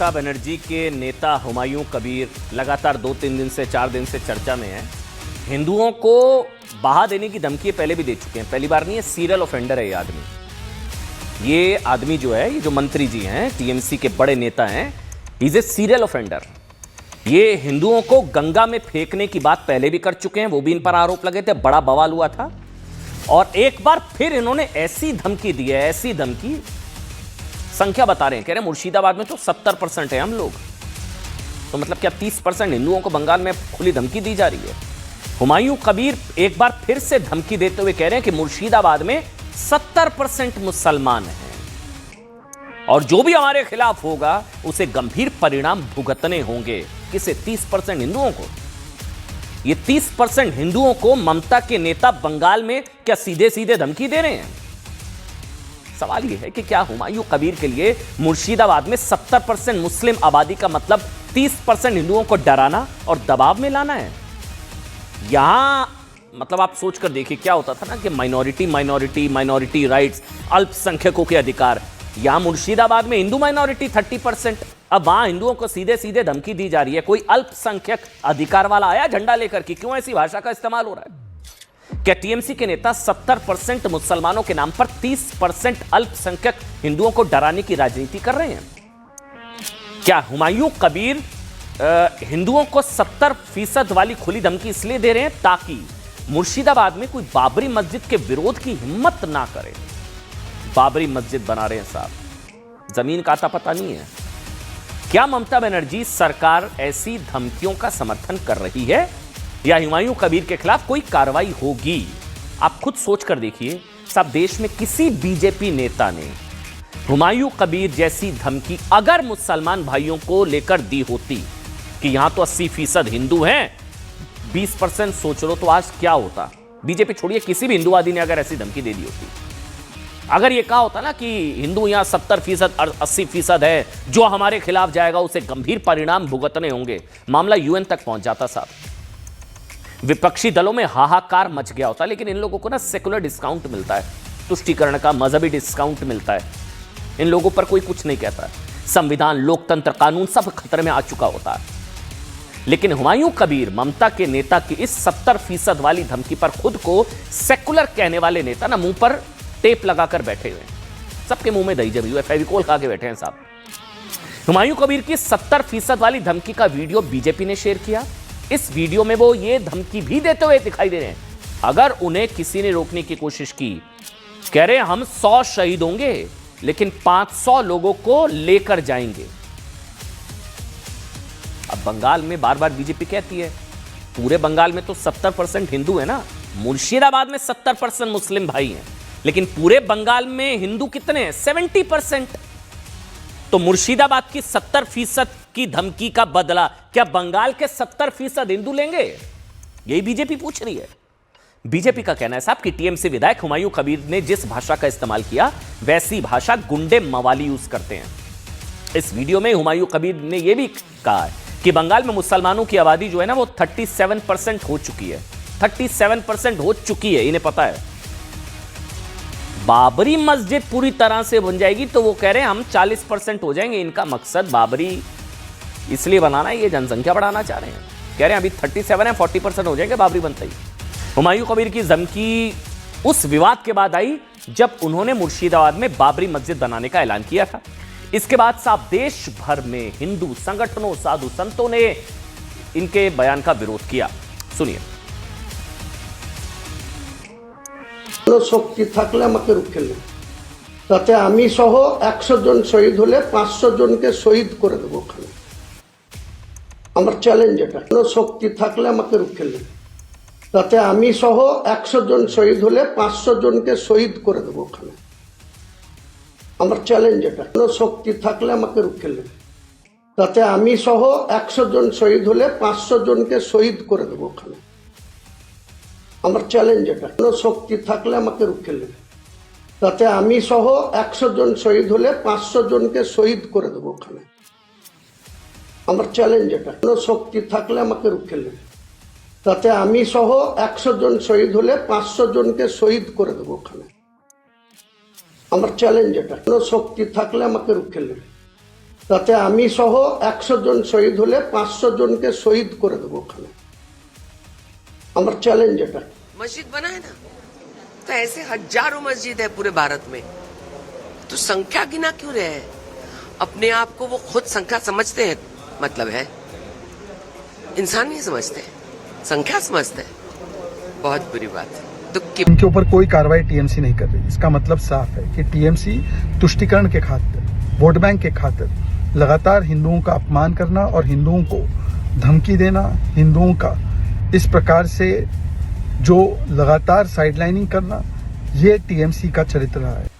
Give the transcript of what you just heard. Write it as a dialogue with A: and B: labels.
A: ममता बनर्जी के नेता हुमायूं कबीर लगातार 2-3 दिन से 4 दिन से चर्चा में है। हिंदुओं को बहा देने की धमकी पहले भी दे चुके हैं, पहली बार नहीं है, सीरियल ऑफेंडर है ये आदमी। ये आदमी जो है, ये जो मंत्री जी हैं, टीएमसी के बड़े नेता हैं, इज ए सीरियल ऑफेंडर। ये हिंदुओं को गंगा में फेंकने की बात पहले भी कर चुके हैं, वो भी इन पर आरोप लगे थे, बड़ा बवाल हुआ था। और एक बार फिर इन्होंने ऐसी धमकी दी है, ऐसी धमकी, संख्या बता रहे हैं, कह रहे हैं मुर्शिदाबाद में तो 70% है हम लोग, तो मतलब क्या 30% हिंदुओं को बंगाल में खुली धमकी दी जा रही है। हुमायूं कबीर एक बार फिर से धमकी देते हुए कह रहे हैं कि मुर्शिदाबाद में 70% मुसलमान हैं और जो भी हमारे खिलाफ होगा उसे गंभीर परिणाम भुगतने होंगे। किसे? 30% हिंदुओं को। ये 30% हिंदुओं को ममता के नेता बंगाल में क्या सीधे सीधे धमकी दे रहे हैं? सवाल यह है कि क्या हुमायूं कबीर के लिए मुर्शिदाबाद में 70% मुस्लिम आबादी का मतलब 30% हिंदुओं को डराना और दबाव में लाना है? यहां मतलब आप सोचकर देखिए, क्या होता था ना कि माइनॉरिटी राइट्स, अल्पसंख्यकों के अधिकार। यहां मुर्शिदाबाद में हिंदू माइनॉरिटी 30%, अब वहां हिंदुओं को सीधे सीधे धमकी दी जा रही है। कोई अल्पसंख्यक अधिकार वाला आया झंडा लेकर कि क्यों ऐसी भाषा का इस्तेमाल हो रहा है? क्या टीएमसी के नेता 70% मुसलमानों के नाम पर 30% अल्पसंख्यक हिंदुओं को डराने की राजनीति कर रहे हैं? क्या हुमायूं कबीर हिंदुओं को 70% वाली खुली धमकी इसलिए दे रहे हैं ताकि मुर्शिदाबाद में कोई बाबरी मस्जिद के विरोध की हिम्मत ना करे? बाबरी मस्जिद बना रहे हैं साहब, जमीन का आता पता नहीं है। क्या ममता बनर्जी सरकार ऐसी धमकियों का समर्थन कर रही है या हुमायूं कबीर के खिलाफ कोई कार्रवाई होगी? आप खुद सोच कर देखिए साहब, देश में किसी बीजेपी नेता ने हुमायूं कबीर जैसी धमकी अगर मुसलमान भाइयों को लेकर दी होती कि यहां तो 80% हिंदू हैं, 20% सोच लो, तो आज क्या होता? बीजेपी छोड़िए, किसी भी हिंदुवादी ने अगर ऐसी धमकी दे दी होती, अगर ये कहा होता ना कि हिंदू यहां 70% 80% है, जो हमारे खिलाफ जाएगा उसे गंभीर परिणाम भुगतने होंगे, मामला यूएन तक पहुंच जाता साहब। विपक्षी दलों में हाहाकार मच गया होता। लेकिन इन लोगों को ना सेकुलर डिस्काउंट मिलता है, तुष्टीकरण का मजहबी डिस्काउंट मिलता है, इन लोगों पर कोई कुछ नहीं कहता है। संविधान, लोकतंत्र, कानून सब खतरे में आ चुका होता है। लेकिन हुमायूं कबीर ममता के नेता की इस 70% वाली धमकी पर खुद को सेकुलर कहने वाले नेता ना मुंह पर टेप लगाकर बैठे हुए हैं, सबके मुंह में दही जमी हुई, फेविकोल खा के बैठे हैं साहब। हुमायूं कबीर की 70% वाली धमकी का वीडियो बीजेपी ने शेयर किया। इस वीडियो में वो ये धमकी भी देते हुए दिखाई दे रहे हैं, अगर उन्हें किसी ने रोकने की कोशिश की, कह रहे हैं हम 100 शहीद होंगे लेकिन 500 लोगों को लेकर जाएंगे। अब बंगाल में बार बार बीजेपी कहती है पूरे बंगाल में तो 70% हिंदू है ना, मुर्शिदाबाद में 70% मुस्लिम भाई हैं, लेकिन पूरे बंगाल में हिंदू कितने हैं? 70%। तो मुर्शिदाबाद की 70% की धमकी का बदला क्या बंगाल के 70% हिंदू लेंगे? यही बीजेपी पूछ रही है। बीजेपी का कहना है साहब कि टीएमसी विधायक हुमायूं कबीर ने जिस भाषा का इस्तेमाल किया वैसी भाषा गुंडे मवाली यूज करते हैं। इस वीडियो में हुमायूं कबीर ने यह भी कहा है कि बंगाल में मुसलमानों की आबादी जो है ना वो 37% हो चुकी है, 37% हो चुकी है, इन्हें पता है। बाबरी मस्जिद पूरी तरह से बन जाएगी तो वो कह रहे हैं हम 40% हो जाएंगे। इनका मकसद बाबरी इसलिए बनाना है, ये जनसंख्या बढ़ाना चाह रहे हैं। कह रहे हैं अभी 37 है, 40% हो जाएंगे बाबरी बनते ही। हुमायूं कबीर की धमकी उस विवाद के बाद आई जब उन्होंने मुर्शिदाबाद में बाबरी मस्जिद बनाने का ऐलान किया था। इसके बाद साफ देश भर में हिंदू संगठनों, साधु संतों ने इनके बयान का विरोध किया। सुनिए।
B: শক্তি থাকলে আমাকে রুখে নেবে, তাতে আমি সহ 100 জন শহীদ হলে 500 জনকে শহীদ করে দেবো ওখানে। আমার চ্যালেঞ্জ এটা, শক্তি থাকলে আমাকে রুখে নেবে, তাতে আমি সহ 100 জন শহীদ হলে 500 জনকে শহীদ করে দেবো ওখানে। আমার চ্যালেঞ্জ এটা, শক্তি থাকলে আমাকে রুখে নেবে, তাতে আমি সহ 100 জন শহীদ হলে 500 জনকে শহীদ করে দেবো ওখানে। আমার চ্যালেঞ্জ এটা, শক্তি থাকলে আমাকে রুখে নেবে, তাতে আমি সহ 100 জন শহীদ হলে 500 জনকে শহীদ করে দেবো ওখানে। আমার চ্যালেঞ্জ এটা, শক্তি থাকলে আমাকে রুখে নেবে, তাতে আমি সহ 100 জন শহীদ হলে 500 জনকে শহীদ করে দেবো ওখানে। আমার চ্যালেঞ্জ এটা, শক্তি থাকলে আমাকে রুখে নেবে, তাতে আমি সহ 100 জন শহীদ হলে 500 জনকে শহীদ করে দেবো ওখানে। আমার চ্যালেঞ্জ এটা।
C: मस्जिद बनाए ना, तो ऐसे हजारों मस्जिद है पूरे भारत में, तो संख्या गिना क्यों रहे हैं? अपने आप को वो खुद संख्या समझते हैं, मतलब है इंसान नहीं समझते, संख्या समझते हैं। बहुत बुरी बात है। तो
D: इनके ऊपर कोई कार्रवाई टीएमसी नहीं कर रही। इसका मतलब साफ है कि टीएमसी तुष्टीकरण के खातिर, वोट बैंक के खातिर लगातार हिंदुओं का अपमान करना और हिंदुओं को धमकी देना, हिंदुओं का इस प्रकार से जो लगातार साइडलाइनिंग करना, ये टीएमसी का चरित्र रहा है।